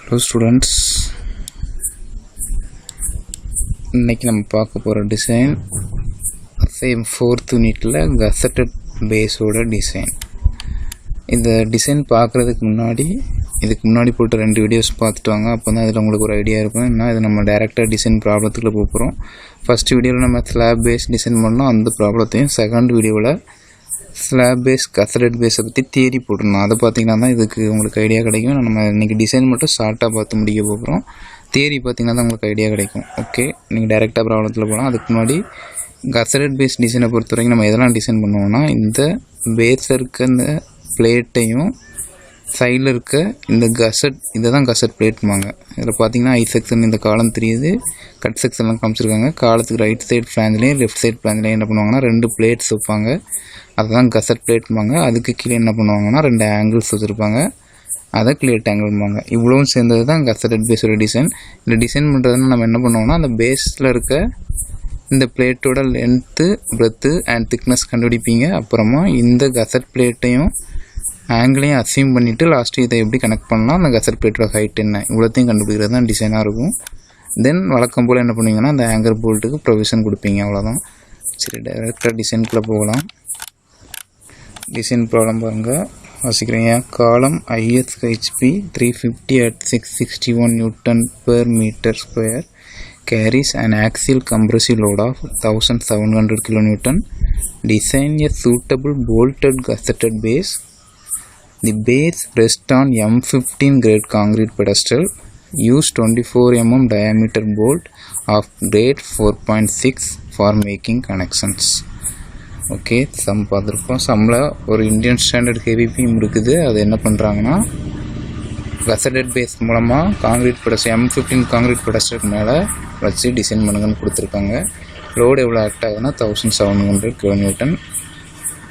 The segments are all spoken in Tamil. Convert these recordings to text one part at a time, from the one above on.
Hello students, இன்னைக்கு நம்ம பார்க்க போகிற டிசைன் சேம் 4th யூனிட்டில் gusseted பேஸோட டிசைன். இந்த டிசைன் பார்க்குறதுக்கு முன்னாடி போட்டு 2 வீடியோஸ் பார்த்துட்டு வாங்க. அப்போ தான் இதில் உங்களுக்கு ஒரு ஐடியா இருக்கும். ஏன்னா இது நம்ம டேரெக்டாக டிசைன் ப்ராப்ளத்துக்குள்ளே போகிறோம். ஃபஸ்ட் வீடியோவில் நம்ம ஸ்லாப் பேஸ் டிசைன் பண்ணோம், அந்த ப்ராப்ளத்தையும் செகண்ட் வீடியோவில் ஸ்லாப் பேஸ் gusseted பேஸை பற்றி தியரி போட்டுருந்தோம். அதை பார்த்திங்கன்னா தான் இதுக்கு உங்களுக்கு ஐடியா கிடைக்கும். நம்ம இன்றைக்கி டிசைன் மட்டும் ஷார்ட்டாக பார்த்து முடிக்க போகிறோம். தியரி பார்த்திங்கன்னா தான் உங்களுக்கு ஐடியா கிடைக்கும். ஓகே, நீங்கள் டேரெக்டாக ப்ராப்ளத்தில் போகலாம். அதுக்கு முன்னாடி gusseted பேஸ் டிசைனை பொறுத்த வரைக்கும் நம்ம எதெல்லாம் டிசைன் பண்ணுவோம்னா, இந்த பேஸில் இருக்க இந்த பிளேட்டையும் சைடில் இருக்க இந்த கசட், இதை தான் கசட் பிளேட்மாங்க. இதில் பார்த்தீங்கன்னா ஐ செக்ஷன் இந்த காலம் தெரியுது, கட் செக்ஷன்லாம் காமிச்சிருக்காங்க. காலத்துக்கு ரைட் சைடு ஃப்ளான்ஸ்லேயும் லெஃப்ட் சைடு ஃப்ளான்ஸ்லேயும் என்ன பண்ணுவாங்கன்னா 2 பிளேட்ஸ் வைப்பாங்க. அதுதான் கசட் பிளேட்மாங்க. அதுக்கு கீழே என்ன பண்ணுவாங்கன்னா 2 ஆங்கிள்ஸ் வச்சுருப்பாங்க, அதை கிளியட் ஆங்கிள்மாங்க. இவ்வளவும் சேர்ந்தது தான் gusseted பேஸோட டிசைன். இந்த டிசைன் பண்ணுறதுன்னு நம்ம என்ன பண்ணுவோம்னா, அந்த பேஸில் இருக்க இந்த பிளேட்டோட லென்த்து, பிரெத்து அண்ட் திக்னஸ் கண்டுபிடிப்பீங்க. அப்புறமா இந்த கசட் பிளேட்டையும் ஆங்கிளையும் அசியூம் பண்ணிவிட்டு லாஸ்ட்டு இதை எப்படி கனெக்ட் பண்ணலாம், அந்த கசட் பிளேட்டோட ஹைட் என்ன, இவ்வளோத்தையும் கண்டுபிடிக்கிறது தான் டிசைனாக இருக்கும். தென் வழக்கம் போல் என்ன பண்ணுவீங்கன்னா, அந்த ஆங்கர் போல்ட்டுக்கு ப்ரொவிஷன் கொடுப்பீங்க, அவ்வளோதான். சரி, டைரெக்டாக டிசைனுக்குள்ளே போகலாம். டிசைன் ப்ராப்ளம் பாருங்கள், வாசிக்கிறீங்க. காலம் ISHP 350 at 661 Newton per meter square carries an axial compressive load of 1700 kN. Design a suitable bolted gusseted base. The base rests on M15 grade concrete pedestal. Use 24 mm diameter bolt of grade 4.6 for making connections. Okay, sum பார்த்துருப்போம். சம்மில் ஒரு இந்தியன் ஸ்டாண்டர்ட் KVPயும் இருக்குது. அது என்ன பண்ணுறாங்கன்னா, gusseted பேஸ் மூலமாக காங்கிரீட் பெடஸ்டல் M15 காங்கிரீட் பெடஸ்டலுக்கு மேலே வச்சு டிசைன் பண்ணுங்கன்னு கொடுத்துருக்காங்க. லோடு எவ்வளோ ஆக்ட் ஆகுதுன்னா 1700 kN.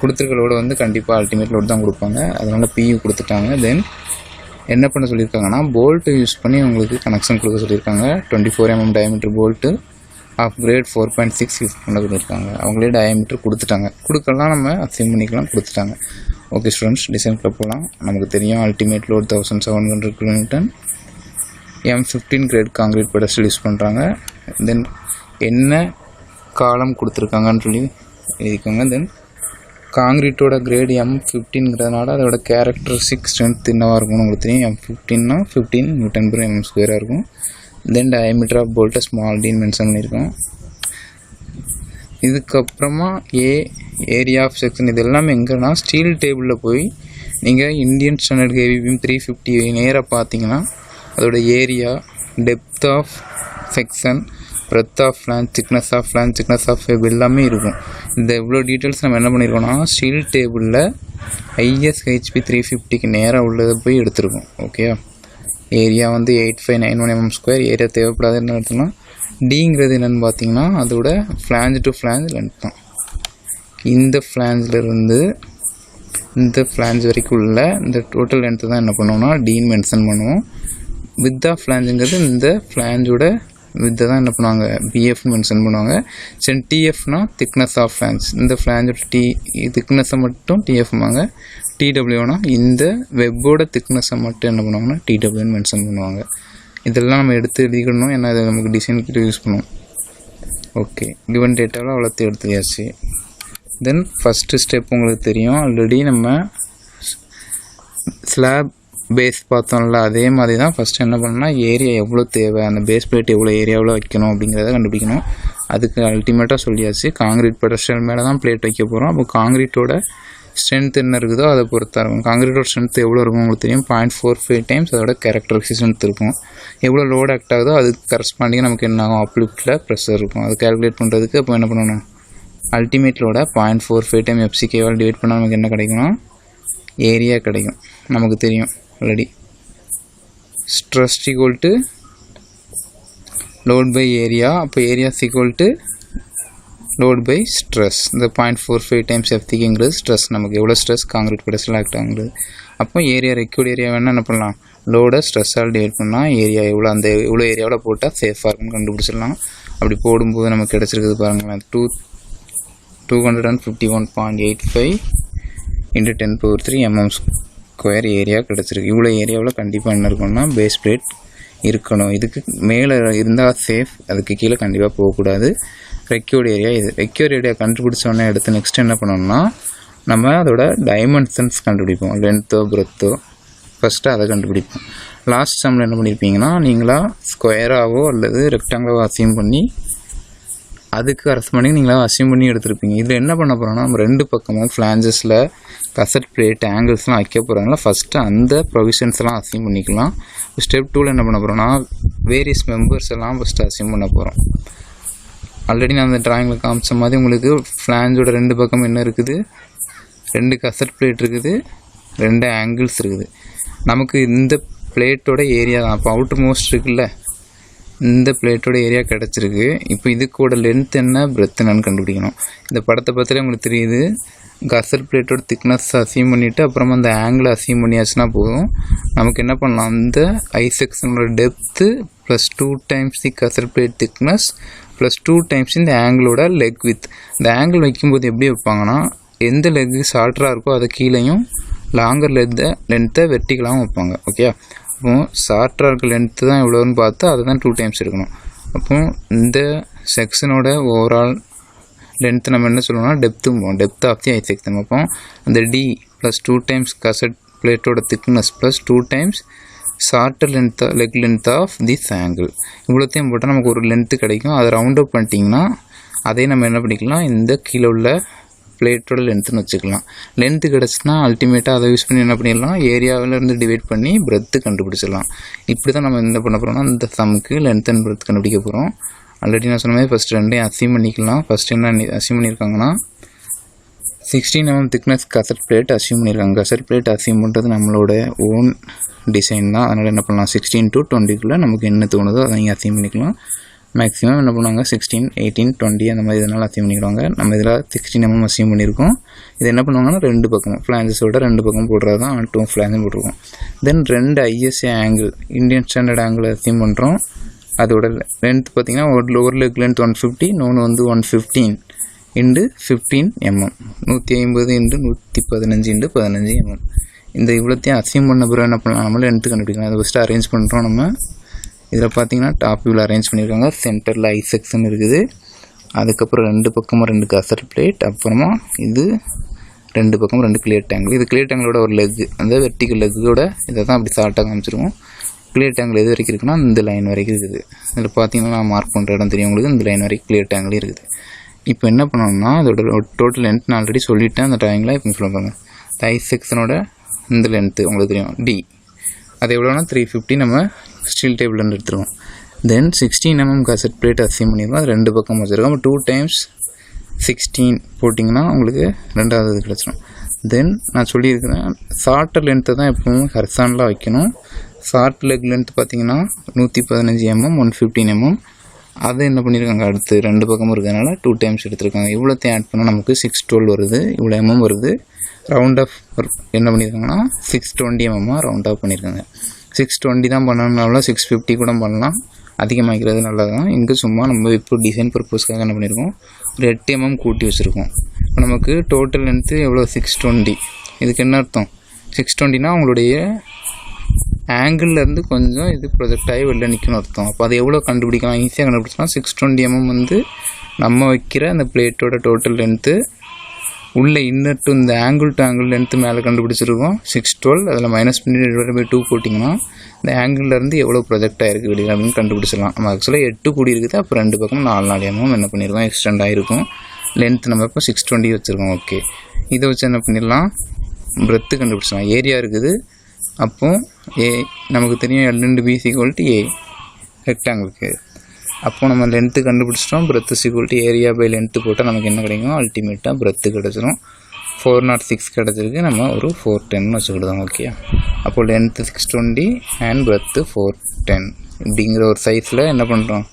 கொடுத்துருக்க லோடு வந்து கண்டிப்பாக அல்டிமேட் லோடு தான் கொடுப்பாங்க, அதனால் PU கொடுத்துட்டாங்க. தென் என்ன பண்ண சொல்லியிருக்காங்கன்னா, போல்ட்டு யூஸ் பண்ணி உங்களுக்கு கனெக்ஷன் கொடுக்க சொல்லியிருக்காங்க. 24 mm diameter bolt of grade 4.6 use பண்ண சொல்லியிருக்காங்க. அவங்களே டயமீட்டர் கொடுத்துட்டாங்க. கொடுக்கலாம், நம்ம அசியூம் பண்ணிக்கலாம், கொடுத்துட்டாங்க. ஓகே ஸ்டூடெண்ட்ஸ், டிசைனுக்குள்ள போகலாம். நமக்கு தெரியும் ultimate load 1700 kN, M15 grade concrete pedestal use பண்ணுறாங்க. தென் என்ன காலம் கொடுத்துருக்காங்கன்னு சொல்லி எழுதிக்கோங்க. தென் காங்கிரீட்டோட கிரேட் M15ங்கிறதுனால அதோட கேரக்டரிஸ்டிக் ஸ்ட்ரென்த் என்னவாக இருக்கும்னு உங்களுக்கு தெரியும். M15னா 15 Nm² இருக்கும். தென் டயமீட்டர் ஆஃப் போல்ட்டை ஸ்மால் டின்னு மென்ஷன் பண்ணியிருக்கோம். இதுக்கப்புறமா ஏரியா ஆஃப் செக்ஷன், இது எல்லாமே எங்கன்னா ஸ்டீல் டேபிளில் போய் நீங்கள் இந்தியன் ஸ்டாண்டர்ட் KVP 350 நேராக பார்த்தீங்கன்னா அதோட area, depth of section, breadth of flanges, thickness of flanges, thickness of web எல்லாமே இருக்கும். இந்த இவ்வளோ டீட்டெயில்ஸ் நம்ம என்ன பண்ணியிருக்கோம்னா, ஸ்டீல் டேபிளில் ISHP 350க்கு நேராக உள்ளதை போய் எடுத்துருக்கோம். ஓகே, ஏரியா வந்து 8591 mm². ஏரியா தேவைப்படாது என்ன எடுத்தோம்னா, டிங்கிறது என்னென்னு பார்த்தீங்கன்னா அதோட ஃப்ளான்ஜ் டு ஃப்ளான்ஜ் லென்த் தான். இந்த ஃப்ளான்ஜிலிருந்து இந்த ஃப்ளான்ஜ் வரைக்கும் உள்ள இந்த டோட்டல் லென்த்து தான் என்ன பண்ணுவோம்னா டின்னு மென்ஷன் பண்ணுவோம். வித் ஆஃப் ஃப்ளான்ஜுங்கிறது இந்த ஃப்ளான்ஜோட வித்தை தான் என்ன பண்ணுவாங்க BFன்னு மென்ஷன் பண்ணுவாங்க. சரி, TFனா திக்னஸ் ஆஃப் ஃப்ளான்ஸ், இந்த ஃப்ளான்ஜோட திக்னஸை மட்டும் TFமாங்க. TWனா இந்த வெப்போட திக்னஸை மட்டும் என்ன பண்ணுவாங்கன்னா TWன்னு மென்ஷன் பண்ணுவாங்க. இதெல்லாம் நம்ம எடுத்து எழுதிக்கணும், ஏன்னா இதை நமக்கு டிசைனுக்கு யூஸ் பண்ணுவோம். ஓகே, கிவன் டேட்டாவில் அவ்வளோத்தையும் எடுத்துயாச்சு. தென் ஃபஸ்ட்டு ஸ்டெப் உங்களுக்கு தெரியும், ஆல்ரெடி நம்ம ஸ்லாப் பேஸ் பார்த்தோம்ல, அதே மாதிரி தான் ஃபஸ்ட்டு என்ன பண்ணால் ஏரியா எவ்வளோ தேவை, அந்த பேஸ் பிளேட் எவ்வளோ ஏரியாவில் வைக்கணும் அப்படிங்கிறத கண்டுபிடிக்கணும். அதுக்கு அல்டிமேட்டாக சொல்லியாச்சு, காங்கிரீட் பெடஸ்டல் மேலே தான் பிளேட் வைக்க போகிறோம். அப்போ காங்கிரீட்டோட ஸ்ட்ரென்த் என்ன இருக்குதோ அதை பொறுத்தா இருக்கும். காங்கிரீட்டோட ஸ்ட்ரென்த் எவ்வளோ இருக்கும் உங்களுக்கு தெரியும், 0.45 டைம்ஸ் அதோட கேரக்டரிஸ்டிக் ஸ்ட்ரென்த் இருக்கும். எவ்வளோ லோட் ஆக்ட் ஆகுதோ அதுக்கு கரஸ்பாண்டிங்காக நமக்கு என்ன ஆகும், அப்லிஃப்டில் ப்ரெஷர் இருக்கும். அது கேல்குலேட் பண்ணுறதுக்கு அப்போ என்ன பண்ணணும், அல்டிமேட் லோட 0.45 டைம் FCKவால் டிவைட் பண்ணால் நமக்கு என்ன கிடைக்கும்னா ஏரியா கிடைக்கும். நமக்கு தெரியும் already stress equal to load by area. அப்போ area equal to load by stress. இந்த 0.45 டைம்ஸ் FCKங்கிறது ஸ்ட்ரெஸ், நமக்கு எவ்வளோ ஸ்ட்ரெஸ் காங்கிரீட் பெடஸ்டல் ஆக்ட் ஆகுங்கிறது. அப்போ ஏரியா ரெக்யூர்ட் ஏரியா வேணால் என்ன பண்ணலாம், லோடை ஸ்ட்ரெஸ்ஸால் டிவைட் பண்ணால் ஏரியா எவ்வளோ, அந்த எவ்வளோ ஏரியாவில் போட்டால் சேஃபாக இருக்குன்னு கண்டுபிடிச்சிடலாம். அப்படி போடும்போது நமக்கு கிடச்சிருக்குது பாருங்களேன், 251.85 × 10⁻³ mm² ஏரியா கிடச்சிருக்கு. இவ்வளோ ஏரியாவில் கண்டிப்பாக என்ன இருக்குன்னா பேஸ் பிளேட் இருக்கணும். இதுக்கு மேலே இருந்தால் சேஃப், அதுக்கு கீழே கண்டிப்பாக போகக்கூடாது. ரெக்யூர்ட் ஏரியா இது. ரெக்யூர்ட் ஏரியா கண்டுபிடிச்சோன்னே எடுத்து நெக்ஸ்ட் என்ன பண்ணோம்னா நம்ம அதோட டைமென்ஷன்ஸ் கண்டுபிடிப்போம். லென்த்தோ பிரெத்தோ ஃபஸ்ட்டு அதை கண்டுபிடிப்போம். லாஸ்ட் சம்மில் என்ன பண்ணியிருப்பீங்கன்னா நீங்களாக ஸ்கொயராகவோ அல்லது ரெக்டாங்கிளாவோ அசியூம் பண்ணி அதுக்கு கரஸ்பாண்டிங் நீங்களாக அசியூம் பண்ணி எடுத்துருப்பீங்க. இதில் என்ன பண்ண போகிறோன்னா நம்ம ரெண்டு பக்கமும் ஃப்ளான்ஜஸில் கசட் பிளேட் ஆங்கிள்ஸ்லாம் வைக்க போகிறாங்களா ஃபஸ்ட்டு அந்த ப்ரொவிஷன்ஸ்லாம் அசியூம் பண்ணிக்கலாம். ஸ்டெப் 2ல் என்ன பண்ண போகிறோன்னா வேரியஸ் மெம்பர்ஸ் எல்லாம் ஃபஸ்ட்டு அசியூம் பண்ண போகிறோம். ஆல்ரெடி நான் அந்த ட்ராயிங்கில் காமிச்ச மாதிரி உங்களுக்கு ஃப்ளான்ஜோட ரெண்டு பக்கம் என்ன இருக்குது, ரெண்டு கசட் பிளேட் இருக்குது, ரெண்டு ஆங்கிள்ஸ் இருக்குது. நமக்கு இந்த பிளேட்டோட ஏரியா தான் அப்போ அவுட்டர் மோஸ்ட் இருக்குல்ல, இந்த பிளேட்டோட ஏரியா கிடச்சிருக்கு. இப்போ இதுக்கூட லென்த் என்ன பிரெத் என்னன்னு கண்டுபிடிக்கணும். இந்த படத்தை பார்த்தாலே உங்களுக்கு தெரியுது. கசட் பிளேட்டோட திக்னஸ் அசியூம் பண்ணிவிட்டு அப்புறமா அந்த ஆங்கிள் அசியூம் பண்ணியாச்சுன்னா போதும். நமக்கு என்ன பண்ணலாம், அந்த ஐ செக்ஷனோட depth plus 2 times the gusset plate thickness plus 2 times இந்த ஆங்கிளோட லெக் வித். இந்த ஆங்கிள் வைக்கும்போது எப்படி வைப்பாங்கன்னா எந்த லெக்கு ஷார்ட்டராக இருக்கோ அதை கீழேயும் லாங்கர் லென்த்தை வெர்டிகலாகவும் வைப்பாங்க. ஓகே, அப்போ ஷார்ட்டராக இருக்க லென்த்து தான் எவ்வளோன்னு பார்த்து அதை தான் 2 டைம்ஸ் எடுக்கணும். அப்போ இந்த செக்ஷனோட ஓவரால் லென்த்து நம்ம என்ன சொல்லுவோம்னா depth of the I section. அப்போ அந்த டி ப்ளஸ் 2 டைம்ஸ் கசட் பிளேட்டோட thickness plus 2 times shorter leg length of this angle. இவ்வளோத்தையும் போட்டால் நமக்கு ஒரு லென்த்து கிடைக்கும். அதை ரவுண்ட் அப் பண்ணிட்டிங்கன்னா அதே நம்ம என்ன பண்ணிக்கலாம், இந்த கீழே உள்ள பிளேட்டோட லென்த்துன்னு வச்சுக்கலாம். லென்த்து கிடச்சுன்னா அல்டிமேட்டாக அதை யூஸ் பண்ணி என்ன பண்ணிடலாம், ஏரியாவிலேருந்து டிவைட் பண்ணி பிரெத்து கண்டுபிடிச்சிடலாம். இப்படி தான் நம்ம என்ன பண்ண போகிறோம்னா இந்த சம்முக்கு லென்த் அண்ட் பிரெத் கண்டுபிடிக்க போகிறோம். ஆல்ரெடி நான் சொன்ன மாதிரி ஃபஸ்ட்டு ரெண்டையும் அசியூம் பண்ணிக்கலாம். ஃபஸ்ட் என்ன அசியூம் பண்ணியிருக்காங்கன்னா 16 mm திக்னஸ் கசட் பிளேட் அசியூம் பண்ணியிருக்காங்க. கசட் பிளேட் அசியூம் பண்ணுறது நம்மளோட ஓன் டிசைன் தான். அதனால் என்ன பண்ணலாம், 16 to 20க்குள்ளே நமக்கு என்ன தோணுதோ அதை நீங்கள் அசியூம் பண்ணிக்கலாம். மேக்ஸிமம் என்ன பண்ணுவாங்க 16, 18, 20 அந்த மாதிரி இதனால் அசியூம் பண்ணிடுவாங்க. நம்ம இதில் 16 mm அசியூம் பண்ணியிருக்கோம். இது என்ன பண்ணுவாங்கன்னா ரெண்டு பக்கமும் ஃப்ளான்ஜஸோட ரெண்டு பக்கம் போடுறது தான் 2 ஃப்ளான்ஜும் போட்டிருக்கோம். தென் ரெண்டு ISA angle Indian standard angle assume பண்ணுறோம். அதோட லென்த் பார்த்திங்கன்னா ஒரு லெக் லென்த் 150, இன்னொன்று வந்து 115 × 15 mm, 150 × 115 × 15 mm. இந்த இவ்வளோத்தையும் அசியூம் பண்ண பிறகு என்ன பண்ணலாம், நம்மளும் லென்த்து கண்டுபிடிக்கலாம். அதை ஃபஸ்ட்டு அரேஞ்ச் பண்ணுறோம். நம்ம இதில் பார்த்தீங்கன்னா டாப் வியூவில் அரேஞ்ச் பண்ணியிருக்காங்க. சென்டரில் ஐ செக்ஷன் இருக்குது. அதுக்கப்புறம் ரெண்டு பக்கமும் ரெண்டு கசட் பிளேட், அப்புறமா இது ரெண்டு பக்கமும் ரெண்டு கிளியர் டேங்கிள். இது கிளியர் டேங்கிளோட ஒரு லெக்கு, அந்த வெர்டிக்கல் லெக்கோட இதை தான் அப்படி ஷார்ட்டாக காமிச்சிருவோம். கிளியர் டேங்கிள் எது வரைக்கும் இருக்குன்னா இந்த லைன் வரைக்கும் இருக்குது. இதில் பார்த்தீங்கன்னா நான் மார்க் பண்ணுற இடம் தெரியும் உங்களுக்கு. இந்த லைன் வரைக்கும் கிளியர் டேங்கிள் இருக்குது. இப்போ என்ன பண்ணணும்னா அதோட டோட்டல் லென்த் நான் ஆல்ரெடி சொல்லிவிட்டேன் அந்த ட்ராயிங்கில். இப்போ சொல்லுவாங்க ஐ செக்ஷனோட இந்த லென்த்து உங்களுக்கு தெரியும் டி, அது எவ்வளோனா 350 நம்ம ஸ்டீல் டேபிள்லேருந்து எடுத்துருவோம். தென் 16 mm கசட் பிளேட் அசியூம் பண்ணியிருக்கோம். அது ரெண்டு பக்கம் வச்சுருக்கோம். 2 டைம்ஸ் 16 போட்டிங்கன்னா உங்களுக்கு ரெண்டாவது இது கிடச்சிடும். தென் நான் சொல்லியிருக்கிறேன் ஷார்ட்டர் லென்த்தை தான் எப்பவும் ஹரிசாண்டலாக வைக்கணும். ஷார்ட் லெக் லென்த் பார்த்தீங்கன்னா 115 mm, 115 mm. அது என்ன பண்ணியிருக்காங்க, அடுத்து ரெண்டு பக்கமும் இருக்கிறதுனால 2 டைம்ஸ் எடுத்துருக்காங்க. இவ்வளோத்தையும் ஆட் பண்ணால் நமக்கு 612 வருது. இவ்வளோ mm வருது. ரவுண்ட் ஆஃப் என்ன பண்ணியிருக்காங்கன்னா 620 mm ரவுண்ட் ஆஃப் பண்ணியிருக்காங்க. 620 தான் பண்ணணும்னால 650 கூட பண்ணலாம். அதிகமாகிறது நல்லது தான். இங்கே சும்மா நம்ம இப்போ டிசைன் பர்பஸ்க்காக என்ன பண்ணியிருக்கோம், ஒரு 8 mm கூட்டி வச்சுருக்கோம். இப்போ நமக்கு டோட்டல் லென்த்து எவ்வளோ 620. இதுக்கு என்ன அர்த்தம், 620னா உங்களுடைய ஆங்கிள்லேருந்து கொஞ்சம் இது ப்ரொஜெக்ட் ஆகி வெளில நிற்கணும் அர்த்தம். அப்போ அது எவ்வளோ கண்டுபிடிக்கலாம், ஈஸியாக கண்டுபிடிச்சலாம். 620 mm வந்து நம்ம வைக்கிற அந்த பிளேட்டோட டோட்டல் லென்த்து உள்ள இன்னர் டு இந்த ஆங்கிள் டு ஆங்கிள் லென்த்து மேலே கண்டுபிடிச்சிருக்கோம் 612. அதில் மைனஸ் பண்ணி /2 போட்டிங்கன்னா இந்த ஆங்கிள்லேருந்து எவ்வளோ ப்ரொஜெக்ட் ஆகிருக்கு வெளியில் அப்படின்னு கண்டுபிடிச்சிடலாம். நம்ம ஆக்சுவலாக 8 கூடி இருக்குது. அப்போ ரெண்டு பக்கம் 4 mm என்ன பண்ணியிருக்கோம், எக்ஸ்டெண்ட் ஆகிருக்கும். லென்த் நம்ம இப்போ 620 வச்சுருக்கோம். ஓகே, இதை வச்சு என்ன பண்ணிடலாம், பிரெத்து கண்டுபிடிச்சிடலாம். ஏரியா இருக்குது. அப்போது நமக்கு தெரியும் L/B = A ரெக்டாங்கிளுக்கு. அப்போது நம்ம லென்த்து கண்டுபிடிச்சிட்டோம். பிரெத்து ஏரியா பை லென்த்து போட்டால் நமக்கு என்ன கிடைக்கும், அல்டிமேட்டாக பிரெத்து கிடச்சிரும். 406 கிடச்சிருக்கு. நம்ம ஒரு 410 வச்சுக்கிடுவோம். ஓகே, அப்போது லென்த்து 620 அண்ட் பிரெத்து 410 இப்படிங்கிற ஒரு சைஸில் என்ன பண்ணுறோம்,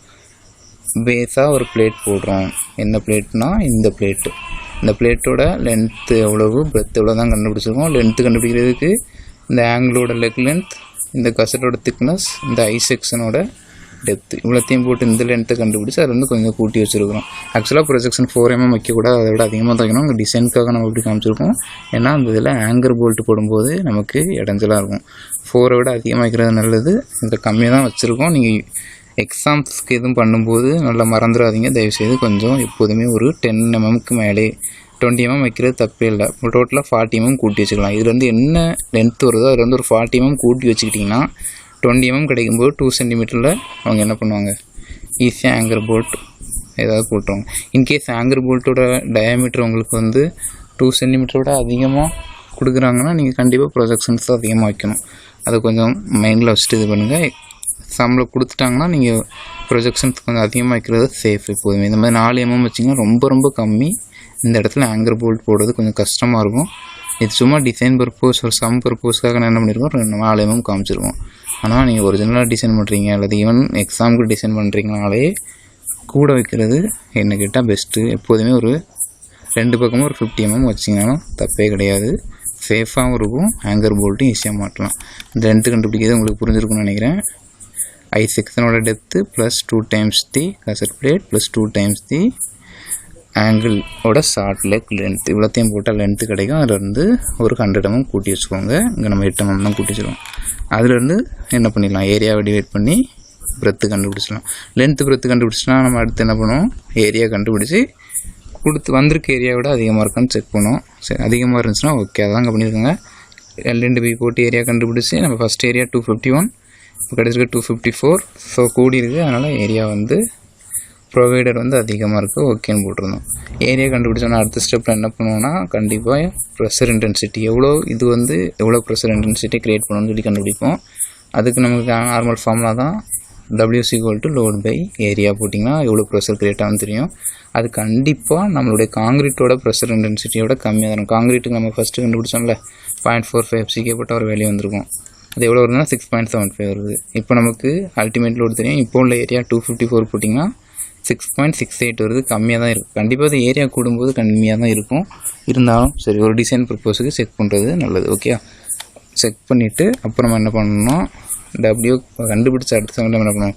பேஸாக ஒரு பிளேட் போடுறோம். என்ன பிளேட்னா இந்த பிளேட்டு. இந்த பிளேட்டோட லென்த்து எவ்வளவு பிரெத்து எவ்வளோ தான் கண்டுபிடிச்சிருக்கோம். லென்த்து கண்டுபிடிக்கிறதுக்கு இந்த ஆங்கிளோட லெக் லென்த், இந்த கசட்டோட திக்னஸ், இந்த ஐ செக்ஷனோட டெப்த்து இவ்வளோத்தையும் போட்டு இந்த லென்த்தை கண்டுபிடிச்சி அதில் வந்து கொஞ்சம் கூட்டி வச்சுருக்கிறோம். ஆக்சுவலாக ப்ரொஜெக்ஷன் 4 mm வைக்கக்கூடாது, அதை விட அதிகமாக தான் வைக்கணும். அங்கே டிசைனுக்காக நம்ம இப்படி காமிச்சிருக்கோம். ஏன்னா அந்த இதில் ஆங்கர் போல்ட்டு போடும்போது நமக்கு இடைஞ்சலாக இருக்கும். 4 விட அதிகமாக வைக்கிறது நல்லது. இதில் கம்மியாக தான் வச்சுருக்கோம். நீங்கள் எக்ஸாம்ஸ்க்கு எதுவும் பண்ணும்போது நல்லா மறந்துடாதீங்க தயவுசெய்து. கொஞ்சம் எப்போதுமே ஒரு 10 mmக்கு மேலே 20 mm வைக்கிறது தப்பே இல்லை. டோட்டலாக 40 mm கூட்டி வச்சுக்கலாம். இதில் வந்து என்ன லென்த் வருதோ அதில் வந்து ஒரு 40 mm கூட்டி வச்சுக்கிட்டிங்கன்னா 20 mm கிடைக்கும்போது 2 cm அவங்க என்ன பண்ணுவாங்க, ஈஸியாக ஆங்கர் போல்ட் ஏதாவது போட்டுருவாங்க. இன்கேஸ் ஆங்கர் போல்ட்டோட டயாமீட்டர் உங்களுக்கு வந்து 2 cm அதிகமாக கொடுக்குறாங்கன்னா நீங்கள் கண்டிப்பாக ப்ரொஜெக்ஷன்ஸ் தான் அதிகமாக வைக்கணும். அதை கொஞ்சம் மைண்டில் வச்சுட்டு இது பண்ணுங்கள். எக்ஸாமில் கொடுத்துட்டாங்கன்னா நீங்கள் ப்ரொஜெக்ஷன்ஸ் கொஞ்சம் அதிகமாக வைக்கிறது சேஃப். எப்போதுமே இந்த மாதிரி 4 mm வச்சிங்கன்னா ரொம்ப ரொம்ப கம்மி. இந்த இடத்துல ஆங்கர் போல்ட் போடுறது கொஞ்சம் கஷ்டமாக இருக்கும். இது சும்மா டிசைன் பர்பஸ் ஒரு சம் பர்பஸ்க்காக நான் என்ன பண்ணியிருக்கோம், 4 mm காமிச்சிருக்கோம். ஆனால் நீங்கள் ஒரிஜினலாக டிசைன் பண்ணுறீங்க அல்லது ஈவன் எக்ஸாமுக்கு டிசைன் பண்ணுறீங்கனாலே கூட வைக்கிறது என்ன கேட்டால் பெஸ்ட்டு. எப்போதுமே ஒரு 2 பக்கமும் ஒரு 50 mm வச்சிங்கனாலும் தப்பே கிடையாது. சேஃபாகவும் இருக்கும். ஆங்கர் போல்ட்டும் ஈஸியாக மாட்டலாம். இந்த லென்த்து கண்டுபிடிக்கிறது உங்களுக்கு புரிஞ்சிருக்குன்னு நினைக்கிறேன். ஐ செக்ஷனோட டெப்த்து ப்ளஸ் 2 times தி கசட் பிளேட் ப்ளஸ் 2 times தி ஆங்கிளோட ஷார்ட் லெக் லென்த் இவ்வளோத்தையும் போட்டால் லென்த்து கிடைக்கும். அதிலேருந்து ஒரு 100 mm கூட்டி வச்சுக்கோங்க. இங்கே நம்ம 8 mm தான் கூட்டி வச்சுருவோம். அதிலேருந்து என்ன பண்ணிடலாம், ஏரியாவை டிவைட் பண்ணி பிரெத்து கண்டுபிடிச்சிடலாம். லென்த்து பிரெத்து கண்டுபிடிச்சினா நம்ம அடுத்து என்ன பண்ணுவோம், ஏரியா கண்டுபிடிச்சி கொடுத்து வந்திருக்க ஏரியாவோட அதிகமாக இருக்கான்னு செக் பண்ணுவோம். சரி, அதிகமாக இருந்துச்சுன்னா ஓகே, அதான் இங்கே பண்ணியிருக்கோங்க. L/B போட்டு ஏரியா கண்டுபிடிச்சி நம்ம ஃபஸ்ட் ஏரியா 251, இப்போ கிடச்சிருக்க 254. ஸோ கூடி இருக்குது. அதனால் ஏரியா வந்து ப்ரொவைடர் வந்து அதிகமாக இருக்குது, ஓகேன்னு போட்டிருந்தோம். ஏரியா கண்டுபிடிச்சோன்னா அடுத்த ஸ்டெப்பில் என்ன பண்ணுவோன்னா கண்டிப்பாக ப்ரெஷர் இன்டென்சிட்டி இது வந்து எவ்வளோ ப்ரெஷர் இன்டென்சிட்டி க்ரியேட் பண்ணணும்னு சொல்லி கண்டுபிடிப்போம். அதுக்கு நமக்கு நார்மல் ஃபார்முலா தான் W=load by ஏரியா போட்டிங்கன்னா எவ்வளோ ப்ரெஷர் க்ரியேட் ஆகும்னு தெரியும். அது கண்டிப்பாக நம்மளுடைய காங்கிரீட்டோட ப்ரெஷர் இன்டென்சிட்டியோட கம்மியாக இருக்கும். காங்கிரீட்டுக்கு நம்ம ஃபஸ்ட்டு கண்டுபிடிச்சோம்ல 0.45 FCK போட்டால் ஒரு வேல்யூ வந்திருக்கும். அது எவ்வளோ வருதுன்னா 6.75 வருது. இப்போ நமக்கு அல்டிமேட் லோடு தெரியும். இப்போ உள்ள ஏரியா 254 போட்டிங்கன்னா 6.68 வருது. கம்மியாக தான் இருக்குது. கண்டிப்பாக அது ஏரியா கூடும்போது கம்மியாக தான் இருக்கும். இருந்தாலும் சரி, ஒரு டிசைன் பர்பஸுக்கு செக் பண்ணுறது நல்லது. ஓகே, செக் பண்ணிவிட்டு அப்புறமா என்ன பண்ணணும்னா W கண்டுபிடிச்ச அடுத்த செகண்ட் என்ன பண்ணணும்,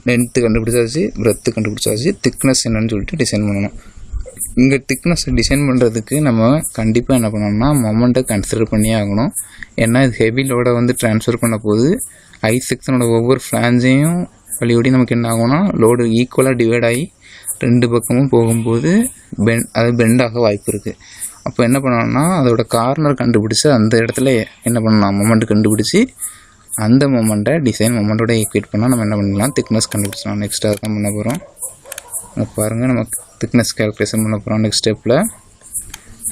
லென்த்து கண்டுபிடிச்சாச்சு, பிரெத்து கண்டுபிடிச்சாச்சு, திக்னஸ் என்னன்னு சொல்லிட்டு டிசைன் பண்ணணும். இங்கே திக்னஸ் டிசைன் பண்ணுறதுக்கு நம்ம கண்டிப்பாக என்ன பண்ணணும்னா மொமெண்ட்டை கன்சிடர் பண்ணியே ஆகணும். ஏன்னா இது ஹெவி லோடை வந்து ட்ரான்ஸ்ஃபர் பண்ண போது ஐ செக்ஷனோட ஒவ்வொரு ஃப்ளான்ஸையும் வழியோடி நமக்கு என்ன ஆகும்னா லோடு ஈக்குவலாக டிவைட் ஆகி 2 பக்கமும் போகும்போது அது பெண்டாக வாய்ப்பு இருக்குது. அப்போ என்ன பண்ணணும்னா அதோட கார்னர் கண்டுபிடிச்சி அந்த இடத்துல என்ன பண்ணலாம், மொமெண்ட் கண்டுபிடிச்சி அந்த மொமெண்ட்டை டிசைன் மொமெண்ட்டோட ஈக்குவேட் பண்ணால் நம்ம என்ன பண்ணலாம், திக்னஸ் கண்டுபிடிச்சலாம். நெக்ஸ்ட் அதுதான் பண்ண போகிறோம். பாருங்கள், நம்ம திக்னஸ் கேல்குலேஷன் பண்ண போகிறோம் நெக்ஸ்ட் ஸ்டெப்பில்.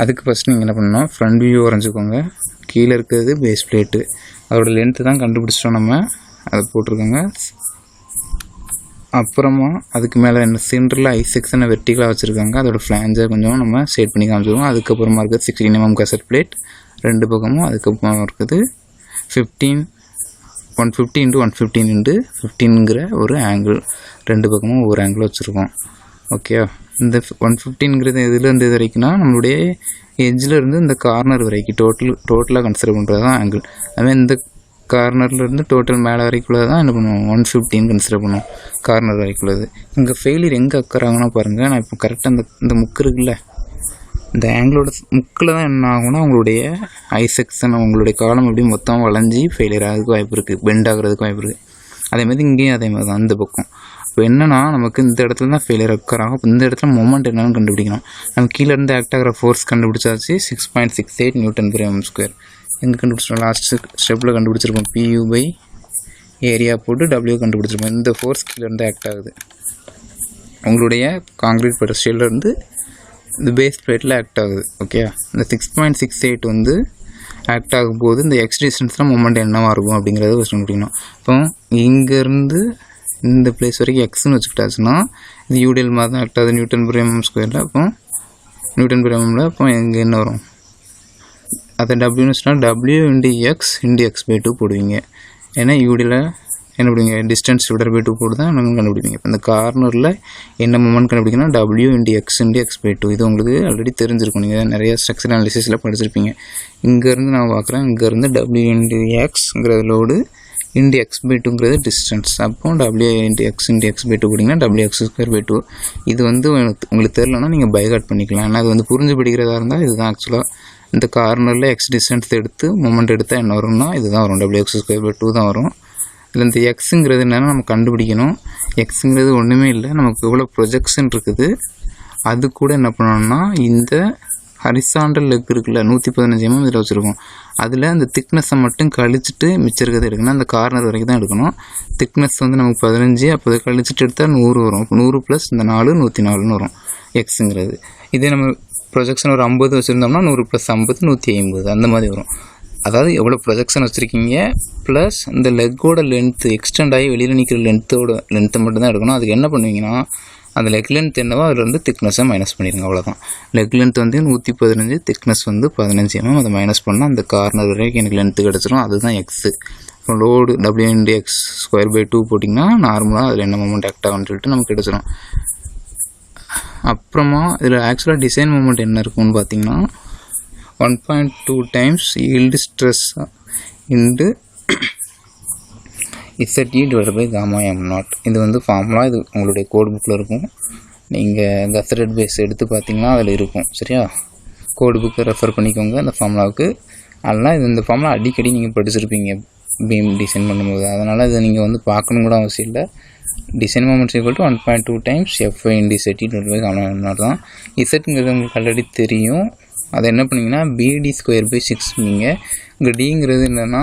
அதுக்கு ஃபஸ்ட் நீங்கள் என்ன பண்ணணும், ஃப்ரண்ட் வியூ வரைஞ்சிக்கோங்க. கீழே இருக்கிறது பேஸ் பிளேட்டு, அதோட லென்த்து தான் கண்டுபிடிச்சிட்டோம் நம்ம, அதை போட்டிருக்கோங்க. அப்புறமா அதுக்கு மேலே என்ன சென்டரில் ஐ செக்ஷனை வெர்டிகலாக வச்சுருக்காங்க. அதோட ஃப்ளான்ஸை கொஞ்சம் நம்ம செட் பண்ணி காமிச்சிருக்கோம். அதுக்கப்புறமா இருக்குது 16 mm கசட் பிளேட் 2 பக்கமும். அதுக்கப்புறமா இருக்குது 150 × 115 × 15ங்கிற ஒரு ஆங்கிள், 2 பக்கமும் ஒவ்வொரு ஆங்கிள் வச்சுருக்கோம். ஓகே, இந்த 115ங்கிறது இதுலேருந்து இது வரைக்கும்னா நம்மளுடைய எட்ஜில் இருந்து இந்த கார்னர் வரைக்கும் டோட்டலாக கன்சிடர் பண்ணுறது தான் ஆங்கிள். அதுமாதிரி இந்த கார்னர்லேருந்து டோட்டல் மேலே வரைக்குள்ளது தான் என்ன பண்ணுவோம், 115 கன்சிடர் பண்ணுவோம் கார்னர் வரைக்குள்ளது. இங்கே ஃபெயிலியர் எங்கே அக்கறாங்கன்னா பாருங்கள், நான் இப்போ கரெக்டாக இந்த முக்கு இருக்குல்ல, இந்த ஆங்கிளோட முக்கில் தான் என்ன ஆகும்னா உங்களுடைய ஐ செக்ஷன் உங்களுடைய காலம் எப்படி மொத்தம் வளைஞ்சி ஃபெயிலியர் ஆகிறதுக்கு வாய்ப்பு இருக்குது, பெண்ட் ஆகிறதுக்கு வாய்ப்பு இருக்குது. அதேமாதிரி இங்கேயும் அதே மாதிரி தான் இந்த பக்கம். இப்போ என்னென்னா நமக்கு இந்த இடத்துல தான் ஃபெயிலியர் அக்கறாகும். இப்போ இந்த இடத்துல மொமெண்ட் என்னென்னு கண்டுபிடிக்கணும். நம்ம கீழேருந்து ஆக்ட் ஆகிற ஃபோர்ஸ் கண்டுபிடிச்சாச்சு 6.68 Nm². எங்கே கண்டுபிடிச்சிருக்கோம், லாஸ்ட் ஸ்டெப்பில் கண்டுபிடிச்சிருக்கோம். PU/ ஏரியா போட்டு W கண்டுபிடிச்சிருப்போம். இந்த ஃபோர்ஸ் கீழேருந்து ஆக்ட் ஆகுது, உங்களுடைய காங்கிரீட் பெடஸ்டியல்லேருந்து இந்த பேஸ் பிளேட்டில் ஆக்ட் ஆகுது. ஓகே, இந்த 6.68 வந்து ஆக்ட் ஆகும்போது இந்த எக்ஸ் டிஸ்டன்ஸில் மொமெண்ட் என்னவாக இருக்கும் அப்படிங்கிறத ஃபஸ்ட் கண்டுபிடிக்கணும். இப்போ இங்கேருந்து இந்த பிளேஸ் வரைக்கும் எக்ஸ்ன்னு வச்சுக்கிட்டாச்சுன்னா இது யூடிஎல் மாதிரி தான் ஆக்ட் ஆகுது Nm². அப்போ Nm இப்போ எங்கே என்ன வரும், அதை டபிள்யூன்னு வச்சுன்னா W × X × X/2 போடுவீங்க. ஏன்னா யூடியில் என்ன பண்ணுவீங்க, டிஸ்டன்ஸ் /2 போட்டு தான் நாங்கள் கண்டுபிடிப்பீங்க. இப்போ இந்த கார்னரில் என்ன மொமெண்ட் கண்டுபிடிக்கணும், W × X × X/2. இது உங்களுக்கு ஆல்ரெடி தெரிஞ்சிருக்கும், நீங்கள் நிறைய ஸ்ட்ரக்சர் அனாலிசிஸில் படிச்சிருப்பீங்க. இங்கேருந்து நான் பார்க்குறேன், இங்கேருந்து W × Xங்கிற லோடு இன்டு எக்ஸ் பை டூங்கிறது டிஸ்டன்ஸ். அப்போ W into x by two போட்டிங்கன்னா WX²/2. இது வந்து உங்களுக்கு தெரியலன்னா நீங்கள் பைகாட் பண்ணிக்கலாம். ஏன்னா அது வந்து புரிஞ்சு படிக்கிறதா இருந்தால் இதுதான் ஆக்சுவலாக இந்த கார்னரில் எக்ஸ் டிஸ்டன்ஸ் எடுத்து மொமெண்ட் எடுத்தால் என்ன வரும்னா இதுதான் வரும், WX²/2 தான் வரும். இதில் இந்த எக்ஸுங்கிறது என்னென்னா நம்ம கண்டுபிடிக்கணும். எக்ஸுங்கிறது ஒன்றுமே இல்லை, நமக்கு எவ்வளோ ப்ரொஜெக்ஷன் இருக்குது அது கூட என்ன பண்ணணும்னா இந்த ஹரிசாண்டல் லெக் இருக்குல்ல 115 mm இதில் வச்சுருக்கோம். அதில் அந்த திக்னஸை மட்டும் கழிச்சிட்டு மிச்சம் இருக்கிறது எடுக்கணும். அந்த கார்னர் வரைக்கும் தான் எடுக்கணும். திக்னஸ் வந்து நமக்கு 15, அப்போ அதை கழிச்சிட்டு எடுத்தால் 100 வரும். இப்போ 100 + இந்த 4 104ன்னு வரும் எக்ஸுங்கிறது. இதே நம்ம ப்ரொஜெக்ஷன் ஒரு 50 வச்சுருந்தோம்னா 100 + 50 150 அந்த மாதிரி வரும். அதாவது எவ்வளோ ப்ரொஜெக்ஷன் வச்சுருக்கீங்க ப்ளஸ் இந்த லெக்கோட லென்த்து எக்ஸ்டெண்ட் ஆகி வெளியில் நிற்கிற லென்த்தை மட்டும் தான் எடுக்கணும். அதுக்கு என்ன பண்ணுவீங்கன்னா அந்த லெக் லென்த் என்னவோ அதில் வந்து திக்னஸை மைனஸ் பண்ணிடுங்க, அவ்வளோதான். லெக் லென்த் வந்து 115, திக்னஸ் வந்து 15 mm. அதை மைனஸ் பண்ணால் அந்த கார்னர் வரைக்கும் எனக்கு லென்த்து கிடச்சிரும். அதுதான் எக்ஸு. இப்போ லோடு W/X²/2 போட்டிங்கன்னா நார்மலாக அதில் என்ன மொமெண்ட் ஆக்ட் ஆகும்னு சொல்லிட்டு நமக்கு கிடச்சிரும். அப்புறமா இதில் ஆக்சுவலாக டிசைன் மொமெண்ட் என்ன இருக்குன்னு பார்த்தீங்கன்னா 1.2 times yield stress into ZE/γm0. இது வந்து ஃபார்முலா, இது உங்களுடைய கோட் புக்கில் இருக்கும். நீங்கள் கஸ்ஸெடட் பேஸ் எடுத்து பார்த்தீங்கன்னா அதில் இருக்கும். சரியா, கோட் புக்கை ரெஃபர் பண்ணிக்கோங்க அந்த ஃபார்முலாவுக்கு. அதெல்லாம் இந்த ஃபார்முலா அடிக்கடி நீங்கள் படிச்சிருப்பீங்க பீம் டிசைன் பண்ணும்போது. அதனால் இதை நீங்கள் வந்து பார்க்கணும் கூட அவசியம் இல்லை. Design moments = 1.2 times FY × ZE/γm0 தான். இசட்டுங்கிறது உங்களுக்கு ஆல்ரெடி தெரியும். அதை என்ன பண்ணிங்கன்னா BD²/6 நீங்கள். இங்கே டிங்கிறது என்னென்னா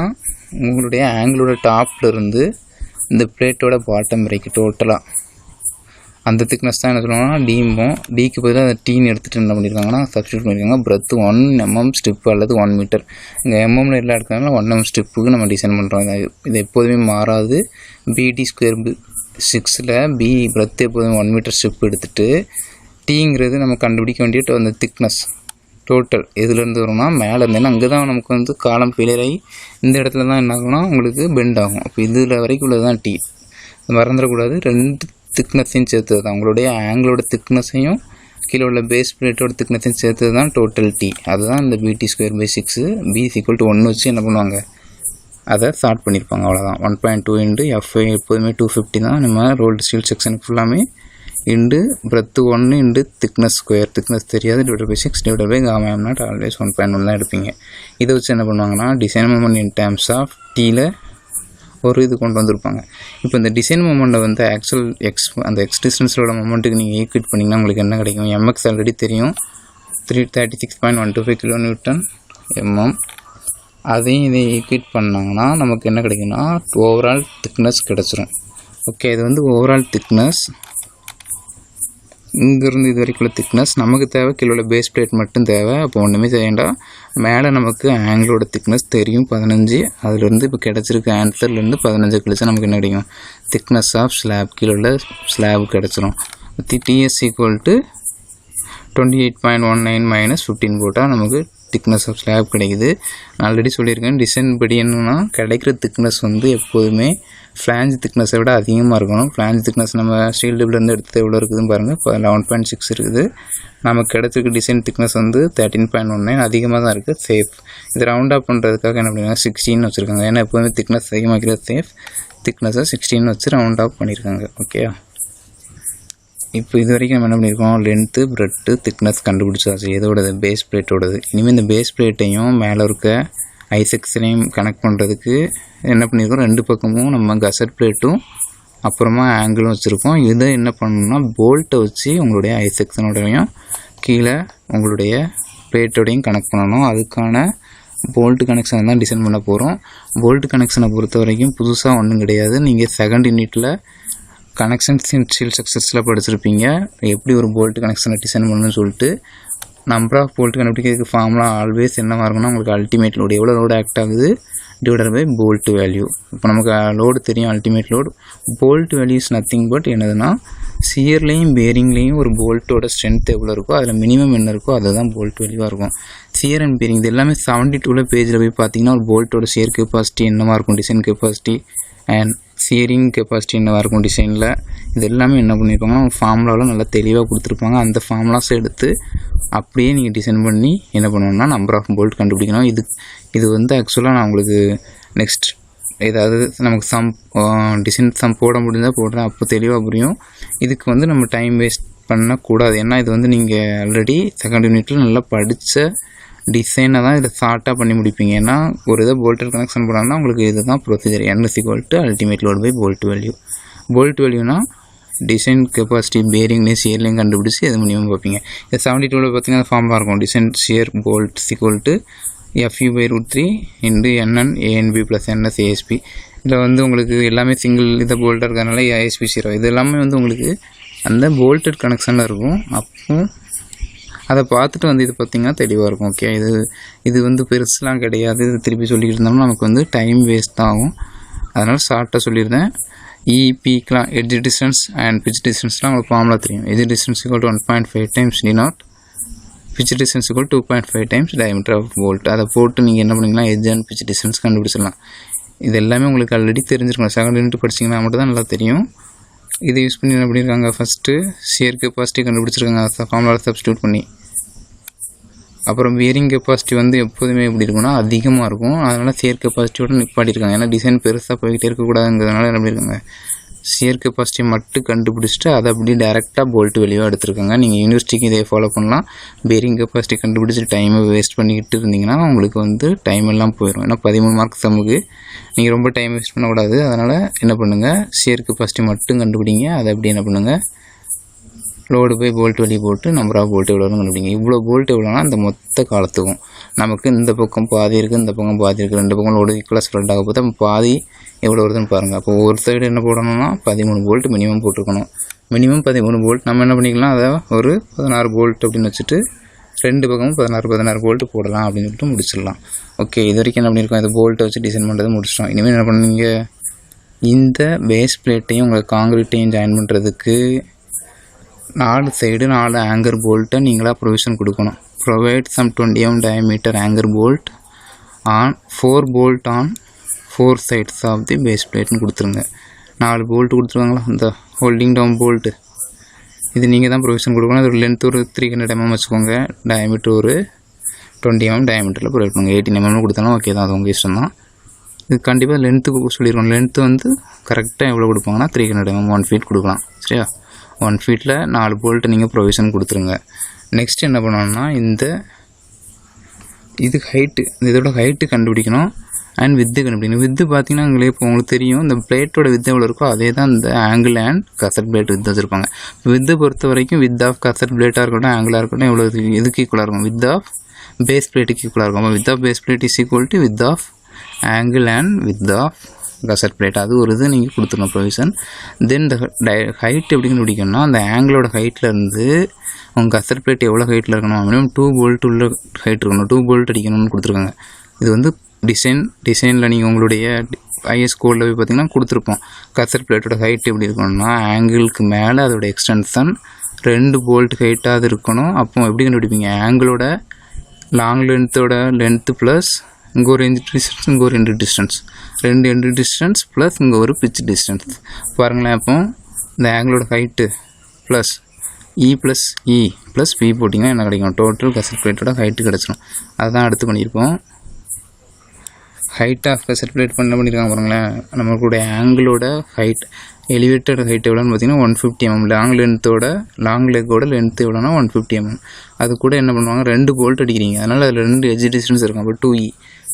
உங்களுடைய ஆங்கிளோட டாப்பில் இருந்து இந்த பிளேட்டோட பாட்டம் வரைக்கும் டோட்டலாக அந்த திக்னஸ் தான் என்ன சொல்லுவாங்கன்னா டிம்போம். டிக்கு பதிலாக அந்த டீன்னு எடுத்துகிட்டு என்ன பண்ணியிருக்காங்கன்னா சப்ஸ்டியூட் பண்ணியிருக்காங்க. பிரெத்து 1 mm ஸ்டிப்பு அல்லது 1 மீட்டர். இங்கே எம்எம்ல எல்லாம் எடுக்கிறதுனால 1 mm ஸ்டிப்புக்கு நம்ம டிசைன் பண்ணுறோம். இது எப்போதுமே மாறாது. BD²/6ல் பி பிரெத்து எப்போதுமே 1 மீட்டர் ஸ்டிப் எடுத்துகிட்டு டீங்கிறது நம்ம கண்டுபிடிக்க வேண்டிய அந்த திக்னஸ் டோட்டல் எதுலேருந்து வரும்னா மேலே இருந்தேன்னா அங்கே தான் நமக்கு வந்து காலம் ஃபெயிலியர் ஆகி இந்த இடத்துல தான் என்ன ஆகும்னா உங்களுக்கு பெண்ட் ஆகும். அப்போ இதில் வரைக்கும் உள்ளது தான் டி. மறந்துடக்கூடாது, 2 திக்னஸையும் சேர்த்தது தான் உங்களுடைய ஆங்கிளோட திக்னஸையும் கீழே உள்ள பேஸ் பிளேட்டோட திக்னஸையும் சேர்த்தது தான் டோட்டல் டி. அதுதான் இந்த BT²/6. B = 1 வச்சு என்ன பண்ணுவாங்க அதை ஸ்டார்ட் பண்ணியிருப்பாங்க, அவ்வளோதான். 1.2 × FY எப்போதுமே 250 தான். நம்ம ரோல்டு ஸ்டீல் செக்ஷனுக்கு ஃபுல்லாமே into breadth 1 × thickness square, thickness தெரியாது /6/γm0 ஆல்வேஸ் 1.1 தான் எடுப்பீங்க. இதை வச்சு என்ன பண்ணுவாங்கன்னா design moment in terms of டீயில் ஒரு இது கொண்டு வந்திருப்பாங்க. இப்போ இந்த டிசைன் மொமெண்ட்டை வந்து ஆக்சுவல் அந்த எக்ஸ் டிஸ்டன்ஸோட மொமெண்ட்டுக்கு நீங்கள் ஈக்குவேட் பண்ணிங்கன்னா உங்களுக்கு என்ன கிடைக்கும்? MX ஆல்ரெடி தெரியும், 336.125 kN/mm. அதையும் இதை ஈக்குவேட் பண்ணாங்கன்னா நமக்கு என்ன கிடைக்குன்னா ஓவரால் திக்னஸ் கிடச்சிரும். ஓகே, இது வந்து ஓவரால் திக்னஸ். இங்கேருந்து இது வரைக்கும் உள்ள திக்னஸ் நமக்கு தேவை, கீழே பேஸ் பிளேட் மட்டும் தேவை. அப்போ ஒன்றுமே செய்யண்டா. மேலே நமக்கு ஆங்கிளோட திக்னஸ் தெரியும் 15. அதுலேருந்து இப்போ கிடச்சிருக்க ஆன்சர்லேருந்து 15 கழிச்சா நமக்கு என்ன கிடைக்கும்? திக்னஸ் ஆஃப் ஸ்லாப், கீழே உள்ள ஸ்லாப் கிடச்சிரும். TS = 28.19 - 15 போட்டால் நமக்கு திக்னஸ் ஆஃப் ஸ்லாப் கிடைக்குது. நான் ஆல்ரெடி சொல்லியிருக்கேன், டிசைன் படி என்னன்னா கிடைக்கிற திக்னஸ் வந்து எப்போதுமே ஃப்ளாஞ்ச் திக்னஸை விட அதிகமாக இருக்கணும். ஃப்ளாஞ்ச் திக்னஸ் நம்ம ஸ்டீல் டிப்லேருந்து எடுத்து எவ்வளோ இருக்குதுன்னு பாருங்கள். இப்போ 11.6 இருக்குது. நமக்கு கிடச்சிருக்க டிசைன் திக்னஸ் வந்து 13.19, அதிகமாக தான் இருக்குது. சேஃப். இது ரவுண்ட் ஆஃப் பண்ணுறதுக்காக என்ன பண்ணியிருக்காங்க 16 வச்சுருக்காங்க. ஏன்னா எப்போதுமே திக்னஸ் அதிகமாகிறது சேஃப். திக்னஸை 16 வச்சு ரவுண்ட் ஆஃப் பண்ணியிருக்காங்க. ஓகே, இப்போ இது வரைக்கும் நம்ம என்ன பண்ணியிருக்கோம்? லென்த்து, பிரெட்டு, திக்னஸ் கண்டுபிடிச்சாச்சு. எதோடது? பேஸ் பிளேட்டோடது. இனிமேல் இந்த பேஸ் பிளேட்டையும் மேலே இருக்க ஐசெக்ஸ்லையும் கனெக்ட் பண்ணுறதுக்கு என்ன பண்ணியிருக்கோம்? 2 பக்கமும் நம்ம கசட் பிளேட்டும் அப்புறமா ஆங்கிளும் வச்சுருக்கோம். இதை என்ன பண்ணணும்னா போல்ட்டை வச்சு உங்களுடைய ஐசெக்ஷனோடையும் கீழே உங்களுடைய பிளேட்டோடையும் கனெக்ட் பண்ணணும். அதுக்கான போல்ட்டு கனெக்ஷன் தான் டிசைன் பண்ண போகிறோம். போல்ட்டு கனெக்ஷனை பொறுத்த வரைக்கும் புதுசாக ஒன்றும் கிடையாது. நீங்கள் செகண்ட் யூனிட்டில் கனெக்ஷன்ஸ் இன் ஸ்டீல் ஸ்ட்ரக்சர்ஸில் படிச்சிருப்பீங்க, எப்படி ஒரு போல்ட் கனெக்ஷனை டிசைன் பண்ணணும்னு சொல்லிட்டு. நம்பர் ஆஃப் போல்ட் கண்டுபிடிக்கிறதுக்கு ஃபார்முலா ஆல்வேஸ் என்னவாக இருக்குன்னா உங்களுக்கு அல்டிமேட் லோடு எவ்வளோ லோடு ஆக்ட் ஆகுது / போல்ட் வேல்யூ. இப்போ நமக்கு லோடு தெரியும், ultimate load. Bolt value is nothing but என்னதுன்னா சியர்லேயும் பேரிங்லேயும் ஒரு போல்ட்டோட ஸ்ட்ரென்த் எவ்வளோ இருக்கோ அதில் மினிமம் என்ன இருக்கோ அதுதான் போல்ட் வேல்யூவாக இருக்கும். சியர் அண்ட் பேரிங் இது எல்லாமே 72 பேஜில் போய் பார்த்தீங்கன்னா ஒரு போல்ட்டோட சியர் கெப்பாசிட்டி என்னவாக இருக்கும், design capacity and cheering capacity என்னவாக இருக்கும் டிசைனில். இது எல்லாமே என்ன பண்ணியிருப்பாங்கன்னா ஃபார்முலாவில் நல்லா தெளிவாக கொடுத்துருப்பாங்க. அந்த ஃபார்முலாஸ் எடுத்து அப்படியே நீங்கள் டிசைன் பண்ணி என்ன பண்ணணும்னா நம்பர் ஆஃப் போல்ட் கண்டுபிடிக்கணும். இது வந்து ஆக்சுவலாக நான் உங்களுக்கு நெக்ஸ்ட் ஏதாவது நமக்கு டிசைன் சம் போட முடிஞ்சால் போடுறேன், அப்போ தெளிவாக புரியும். இதுக்கு வந்து நம்ம டைம் வேஸ்ட் பண்ணக்கூடாது. ஏன்னா இது வந்து நீங்கள் ஆல்ரெடி செகண்ட் யூனிட்டில் நல்லா படித்த டிசைனை தான் இதை ஷார்ட்டாக பண்ணி முடிப்பீங்க. ஏன்னா ஒரு இதை போல்ட்டர் கனெக்ஷன் பண்ணாங்கன்னா உங்களுக்கு இதுதான் procedure. n ultimate load by bolt value. Bolt வேல்யூனா டிசைன் கெப்பாசிட்டி பேரிங்லேயும் சியர்லேயும் கண்டுபிடிச்சி எது மினிமம் பார்ப்பீங்க. இது 72 பார்த்தீங்கன்னா ஃபார்மாக இருக்கும். Design shear bolt FU/√3 NN ANB + NS ASP. இதில் வந்து உங்களுக்கு எல்லாமே சிங்கிள் இதை போல்ட்டாக இருக்கிறதுனால ASP 0. இது எல்லாமே வந்து உங்களுக்கு அந்த போல்ட்டட் கனெக்ஷனில் இருக்கும். அப்போ அதை பார்த்துட்டு வந்து இது பார்த்திங்கன்னா தெளிவாக இருக்கும். ஓகே, இது வந்து பெருசுலாம் கிடையாது. இது திருப்பி சொல்லிக்கிட்டு இருந்தோம்னா நமக்கு வந்து டைம் வேஸ்ட் ஆகும். அதனால் ஷார்ட்டாக சொல்லியிருந்தேன். EPக்கெலாம் எட்ஜ் டிஸ்டன்ஸ் அண்ட் பிச் டிஸ்டன்ஸ்லாம் உங்களுக்கு ஃபார்முலா தெரியும். Edge distance = 1.5 times d0, pitch distance = 2.5 times diameter of bolt. அதை போட்டு நீங்கள் என்ன பண்ணிக்கலாம், எட்ஜ் அண்ட் பிச் டிஸ்டன்ஸ் கண்டுபிடிச்சிடலாம். இது எல்லாமே உங்களுக்கு ஆல்ரெடி தெரிஞ்சிருக்கணும். செகண்ட் யூனிட் படிச்சிங்கன்னா மட்டும் தான் நல்லா தெரியும். இதை யூஸ் பண்ணி என்ன பண்ணியிருக்காங்க, ஃபஸ்ட்டு ஷியர் கெப்பாசிட்டி கண்டுபிடிச்சிருக்காங்க ஃபார்முலா சப்ஸ்டியூட் பண்ணி. அப்புறம் பியரிங் கெப்பாசிட்டி வந்து எப்போதுமே எப்படி இருக்குன்னா அதிகமாக இருக்கும். அதனால் ஷியர் கெப்பாசிட்டியோடு நிப்பாட்டியிருக்காங்க. ஏன்னா டிசைன் பெருசாக போய்கிட்டே இருக்கக்கூடாதுங்கிறதுனால என்ன பண்ணியிருக்காங்க, ஷியர் கெப்பாசிட்டி மட்டும் கண்டுபிடிச்சிட்டு அதை அப்படி டேரெக்டாக போல்ட் வெளியாக எடுத்துருக்காங்க. நீங்கள் யூனிவர்சிட்டிக்கு இதே ஃபாலோ பண்ணலாம். பியரிங் கெப்பாசிட்டி கண்டுபிடிச்சி டைமை வேஸ்ட் பண்ணிக்கிட்டு இருந்தீங்கன்னா உங்களுக்கு வந்து டைம் எல்லாம் போயிடும். ஏன்னா 13 மார்க் சம்முக்கு நீங்கள் ரொம்ப டைம் வேஸ்ட் பண்ணக்கூடாது. அதனால் என்ன பண்ணுங்கள், ஷியர் கெப்பாசிட்டி மட்டும் கண்டுபிடிங்க. அதை அப்படி என்ன பண்ணுங்கள், லோடு போய் போல்ட் வெளியே போட்டு நம்பர் ஆஃப் போல்ட் எவ்வளோன்னு கண்டுபிடிங்க. இவ்வளோ போல்ட் எவ்வளோனா அந்த மொத்த காலத்துக்கும் நமக்கு இந்த பக்கம் பாதி இருக்குது, இந்த பக்கம் பாதி இருக்குது, ரெண்டு பக்கம் லோடு ஈக்குவலாக ஸ்ப்ரெட் ஆக போது பாதி எவ்வளோ வருதுன்னு பாருங்கள். அப்போ ஒரு சைடு என்ன போடணும்னா 13 போல்ட் மினிமம் போட்டிருக்கணும். Minimum 13 bolt. நம்ம என்ன பண்ணிக்கலாம், அதை ஒரு 16 போல்ட் அப்படின்னு வச்சுட்டு ரெண்டு பக்கமும் 16 போல்ட்டு போடலாம் அப்படின்னு சொல்லிட்டு முடிச்சிடலாம். ஓகே, இது வரைக்கும் என்ன பண்ணியிருக்கோம், இது போல்ட்டை வச்சு டிசைன் பண்ணுறது முடிச்சிட்டோம். இனிமேல் என்ன பண்ணுவீங்க, இந்த பேஸ் பிளேட்டையும் உங்கள் காங்கிரீட்டையும் ஜாயின் பண்ணுறதுக்கு 4 சைடு 4 ஆங்கர் போல்ட்டை நீங்களாக ப்ரொவிஷன் கொடுக்கணும். Provide some 20 mm diameter anchor bolt on 4 bolt on 4 sides of the base பிளேட்னு கொடுத்துருங்க. 4 போல்ட்டு கொடுத்துருவாங்களா, இந்த ஹோல்டிங் டவுன் போல்ட்டு. இது நீங்கள் தான் ப்ரொவிஷன் கொடுக்கணும். அதோட லென்த் ஒரு 300 mm வச்சுக்கோங்க. டயமீட்டர் ஒரு 20 mm டயமீட்டரில் ப்ரொவைட் பண்ணுங்கள். 18 mm கொடுத்தாலும் ஓகே தான், அது உங்கள் இஷ்டம் தான். இது கண்டிப்பாக லென்த்து சொல்லிடுவோம். லென்த்து வந்து கரெக்டாக எவ்வளோ கொடுப்பாங்கன்னா 300 mm 1 feet கொடுக்கலாம். சரியா, 1 feetல 4 போல்ட்டு நீங்கள் ப்ரொவிஷன் கொடுத்துருங்க. நெக்ஸ்ட் என்ன பண்ணணும்னா, இது ஹைட்டு, இதோட ஹைட்டு கண்டுபிடிக்கணும். அண்ட் வித்து கண்டுபிடிக்கணும். வித்து பார்த்தீங்கன்னா உங்களுக்கு தெரியும், இந்த பிளேட்டோட வித்து எவ்வளோ இருக்கோ அதே தான் இந்த ஆங்கிள் அண்ட் கசட் பிளேட் வித்து வச்சுருப்பாங்க. வித்து பொறுத்த வரைக்கும் வித் ஆஃப் கசட் பிளேட்டாக இருக்கட்டும் ஆங்கிளாக இருக்கட்டும் எவ்வளோ எதுக்கு ஈக்குவலாக இருக்கும், வித் ஆஃப் பேஸ் பிளேட்டுக்கு ஈக்குவலாக இருக்கும். Width of base plate is equal to width of angle and width of gusset plate. அது ஒரு இது நீங்கள் கொடுத்துருங்க ப்ரொவிஷன். தென் இந்த ஹைட் எப்படி கண்டுபிடிக்கணும்னா, அந்த ஆங்கிளோட ஹைட்லேருந்து உங்கள் கசட் பிளேட் எவ்வளோ ஹைட்டில் இருக்கணும், மினிமம் 2 போல்ட் உள்ள ஹைட் இருக்கணும். 2 போல்ட் அடிக்கணும்னு கொடுத்துருக்காங்க. இது வந்து டிசைனில் நீங்கள் உங்களுடைய ஐஎஸ் கோடில் போய் பார்த்தீங்கன்னா கொடுத்துருப்போம். கசட் பிளேட்டோட ஹைட் எப்படி இருக்கணும்னா, ஆங்கிளுக்கு மேலே அதோட எக்ஸ்டென்ஷன் 2 போல்ட் ஹைட்டாக இருக்கணும். அப்போ எப்படி கண்டுபிடிப்பீங்க, ஆங்கிளோட லாங் லென்த்தோட லென்த்து ப்ளஸ் இங்கே ஒரு எண்டு டிஸ்டன்ஸ், இங்கே ஒரு end distance, 2 end distance plus இங்கே ஒரு பிச் டிஸ்டன்ஸ். பாருங்களேன், அப்போ இந்த ஆங்கிளோட height plus E plus P போட்டிங்கன்னா என்ன கிடைக்கும், டோட்டல் கசட் பிளேட்டோட ஹைட்டு கிடச்சிடும். அதுதான் அடுத்து பண்ணியிருப்போம். ஹைட் ஆஃப் கசட் பிளேட் பண்ண பண்ணியிருக்காங்க பாருங்களேன். நம்மளுடைய ஆங்கிளோட ஹைட் எலிவேட்டட் ஹைட் எவ்வளோன்னு பார்த்தீங்கன்னா 150 mm. லாங் லெக்கோட லென்த் எவ்வளோனா 150 mm. அது கூட என்ன பண்ணுவாங்க, 2 போல்ட் அடிக்கிறீங்க. அதனால் அதில் 2 எட்ஜ் டிஸ்டன்ஸ் இருக்கும். அப்போ 2E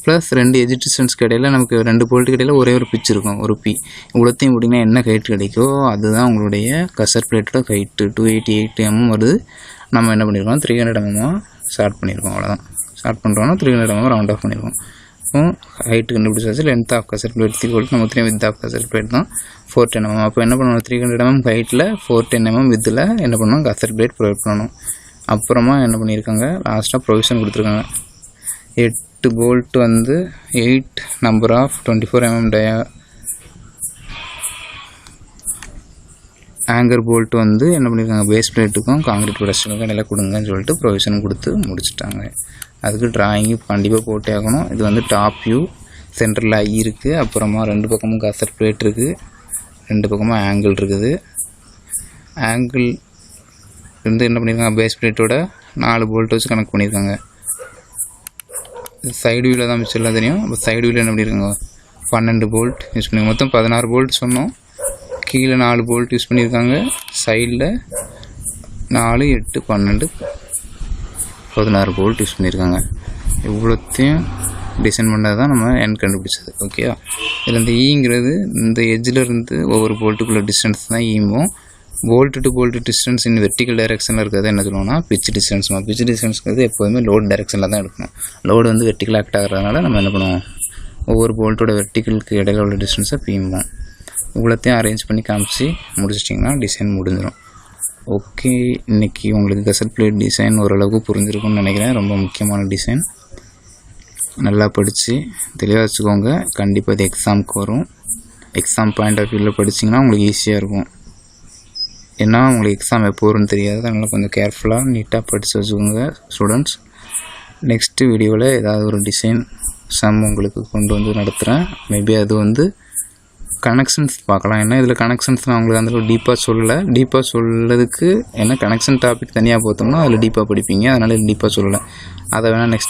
ப்ளஸ் 2 எட்ஜ் டிஸ்டன்ஸ்க்கு இடையில நமக்கு 2 போல்ட்டுக்கு இடையில ஒரே ஒரு பிச் இருக்கும், ஒரு P. இவ்வளோத்தையும் போட்டிங்கன்னா என்ன ஹைட் கிடைக்கோ அதுதான் உங்களுடைய கசட் பிளேட்டோட ஹைட்டு. 288 mm வருது. நம்ம என்ன பண்ணியிருக்கோம், 300 mm ஸ்டார்ட் பண்ணியிருக்கோம். அவ்வளோதான், ஸ்டார்ட் பண்ணுறோன்னா 300 mm ரவுண்ட் ஆஃப் பண்ணியிருக்கோம். இப்போ ஹைட்டு கண்டுபிடிச்சாச்சு. Length of gusset plate equal நம்ம 3 வித் ஆஃப் கசட் பிளேட் தான் 410 mm. அப்போ என்ன பண்ணணும், 300 mm ஹைட்டில் 410 mm வித்தில் என்ன பண்ணணும், கசட் பிளேட் ப்ரொவைட் பண்ணணும். அப்புறமா என்ன பண்ணியிருக்காங்க, லாஸ்ட்டாக ப்ரொவிஷன் கொடுத்துருக்காங்க. 8 போல்ட் வந்து 8 number of 24 mm anchor bolt வந்து என்ன பண்ணியிருக்காங்க, பேஸ் பிளேட்டுக்கும் காங்கிரீட் ப்ரொடக்ஷனுக்கும் இடையில கொடுங்கன்னு சொல்லிட்டு ப்ரொவிஷன் கொடுத்து முடிச்சுட்டாங்க. அதுக்கு டிராயிங்கு கண்டிப்பாக போட்டே ஆகணும். இது வந்து டாப் வியூ, சென்டரில் ஐ இருக்குது. அப்புறமா 2 பக்கமும் கசட் பிளேட் இருக்குது, 2 பக்கமும் ஆங்கிள் இருக்குது. ஆங்கிள் வந்து என்ன பண்ணியிருக்காங்க, பேஸ் பிளேட்டோட 4 போல்ட் வச்சு கனெக்ட் பண்ணியிருக்காங்க. சைடு வியூவில் தான் மிச்சம் தெரியும். இப்போ சைடு வியூவில் என்ன பண்ணியிருக்காங்க, 12 போல்ட் யூஸ் பண்ணி மொத்தம் 16 போல்ட் சொன்னோம். கீழே 4 போல்ட் யூஸ் பண்ணியிருக்காங்க, சைடில் 4, 8, 12, 16 போல்ட் யூஸ் பண்ணியிருக்காங்க. இவ்வளோத்தையும் டிசைன் பண்ணது தான் நம்ம என் கண்டுபிடிச்சது. ஓகேவா? இதில் இந்த ஈங்கிறது இந்த எட்ஜில் இருந்து ஒவ்வொரு போல்ட்டுக்குள்ள டிஸ்டன்ஸ் தான் ஈமும். Bolt to bolt distance in vertical டைரக்ஷனில் இருக்கிறது என்ன சொல்லுவோம்னா பிச் டிஸ்டன்ஸ். பிச் டிஸ்டன்ஸ்ங்கிறது எப்போதுமே லோடு டைரக்ஷனில் தான் எடுக்கணும். லோடு வந்து வெர்டிக்கல் ஆக்ட் ஆகிறதுனால நம்ம என்ன பண்ணுவோம், ஒவ்வொரு போல்ட்டோட வெர்டிக்கலுக்கு இடையில உள்ள டிஸ்டன்ஸை பீம்போம். இவ்வளோத்தையும் அரேஞ்ச் பண்ணி காமிச்சு முடிச்சிட்டிங்கன்னா டிசைன் முடிஞ்சிடும். ஓகே, இன்றைக்கி உங்களுக்கு கசட் பிளேட் டிசைன் ஓரளவுக்கு புரிஞ்சிருக்கும்னு நினைக்கிறேன். ரொம்ப முக்கியமான டிசைன். நல்லா படித்து தெளிவாக வச்சுக்கோங்க. கண்டிப்பாக இது எக்ஸாமுக்கு வரும். எக்ஸாம் பாயிண்ட் ஆஃப் வியூவில் படிச்சிங்கன்னா உங்களுக்கு ஈஸியாக இருக்கும். ஏன்னா உங்களுக்கு எக்ஸாம் எப்போ வரும்னு தெரியாது. அதனால் கொஞ்சம் கேர்ஃபுல்லாக நீட்டாக படித்து வச்சுக்கோங்க ஸ்டூடெண்ட்ஸ். நெக்ஸ்ட்டு வீடியோவில் ஏதாவது ஒரு டிசைன் சம் உங்களுக்கு கொண்டு வந்து நடத்துகிறேன். மேபி அது வந்து கனெக்ஷன்ஸ் பார்க்கலாம். ஏன்னா இதில் கனெக்ஷன்ஸ் நான் உங்களுக்கு அந்தளவு டீப்பாக சொல்லதுக்கு ஏன்னா கனெக்ஷன் டாபிக் தனியாக பார்த்தோம்னா அதில் டீப்பாக படிப்பீங்க. அதனால் டீப்பாக சொல்லலை. அதை வேணால் நெக்ஸ்ட்